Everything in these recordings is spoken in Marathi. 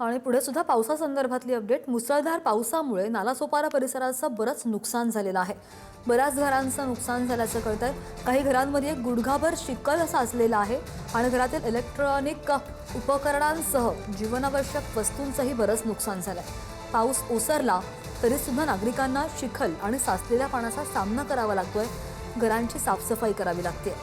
आणि पुढे सुद्धा पावसासंदर्भातली अपडेट. मुसळधार पावसामुळे नालासोपारा परिसराचं बरंच नुकसान झालेलं आहे. बऱ्याच घरांचं नुकसान झाल्याचं कळतंय. काही घरांमध्ये गुडघाभर चिखल साचलेला आहे आणि घरातील इलेक्ट्रॉनिक उपकरणांसह जीवनावश्यक वस्तूंचंही बरंच नुकसान झालंय. पाऊस ओसरला तरी सुद्धा नागरिकांना चिखल आणि साचलेल्या पाण्याचा सामना करावा लागतोय. घरांची साफसफाई करावी लागते.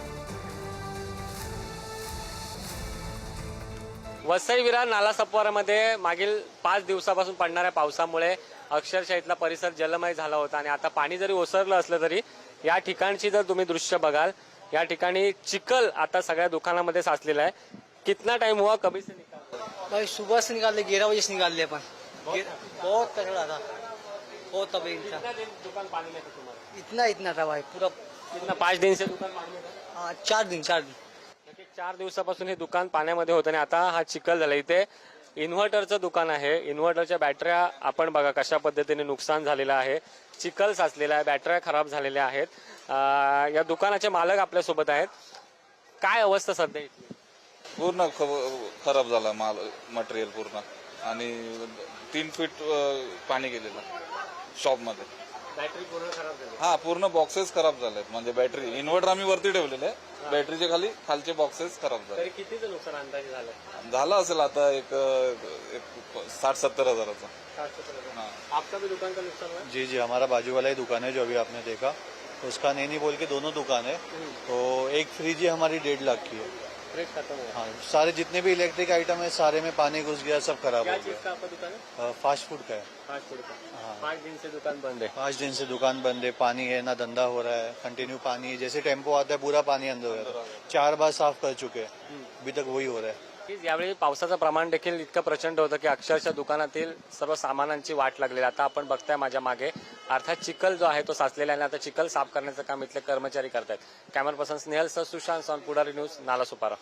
वसई विरार नालासोपारामध्ये मागील 5 दिवसापासून पडणाऱ्या पावसामुळे अक्षरशः इथला परिसर जलमय झाला होता आणि आता पाणी जरी ओसरलं असलं तरी या ठिकाणची जर तुम्ही दृश्य बघाल, या ठिकाणी चिखल आता सगळ्या दुकानामध्ये साचलेला आहे. कितना टाइम हुआ, कभी से निकाल? भाई सुबह से निकाल ले, 11 बजे से निकाल ले अपन। बहुत तगड़ा था, बहुत तभी कितना दिन दुकान पानी में था तुम्हारा? इतना था भाई पूरा। कितना 5 दिन से दुकान पानी में था? हाँ 4 दिन। नक्की 4 दिवसापासून हे दुकान पाण्यामध्ये होतं आणि आता हा चिखल झाला. इथे इन्व्हर्टरचं दुकान आहे. इन्व्हर्टरच्या बॅटऱ्या आपण बघा कशा पद्धतीने नुकसान झालेलं आहे. चिखल साचलेला आहे, बॅटऱ्या खराब झालेल्या आहेत. या दुकानाचे मालक आपल्यासोबत आहेत. काय अवस्था सध्या इथली? पूर्ण खराब झाला माल, मटेरियल पूर्ण, आणि 3 फीट पाणी गेलेलं शॉपमध्ये. बॅटरी पूर्ण खराब झाली. हा, पूर्ण बॉक्सेस खराब झालेत. म्हणजे बॅटरी, इन्व्हर्टर आम्ही वरती ठेवलेले आहे, बॅटरीच्या खालचे बॉक्सेस खराब झाले. तरी कितीचं नुकसान अंदाजे झालं? झालं असेल आता एक 60-70 हजाराचा. आपका भी दुकान का नुकसान हुआ? जी जी, हमारा बाजू वाला ही दुकान है जो अभी आपने देखा, उसका नहीं बोल के दोनों दुकान है. तो एक फ्रिज ही हमारी 1.5 लाख की है. फ्रिज खत्म हुआ? हाँ, सारे जितने भी इलेक्ट्रिक आइटम है सारे में पानी घुस गया, सब खराब क्या हो चीज का आपका दुकान है? गया. फास्ट फूड का है. फास्ट फूड का. हाँ. 5 दिन से दुकान बंद है. 5 दिन से दुकान बंद है, पानी है ना, धंधा हो रहा है, कंटिन्यू पानी है. जैसे टेम्पो आता है पूरा पानी अंदर हो जाता है. 4 बार साफ कर चुके हैं, अभी तक वही हो रहा है. यावेळी पावसाचं प्रमाण देखील इतकं प्रचंड होतं की अक्षरशः दुकानातील सर्व सामानांची वाट लागलेली. आता आपण बघताय माझ्या मागे अर्थात चिखल जो आहे तो साचलेला आहे आणि आता चिखल साफ करण्याचं काम इथले कर्मचारी करतायत. कॅमेरा पर्सन स्नेहल सह सुशांत, पुढारी न्यूज, नालासोपारा.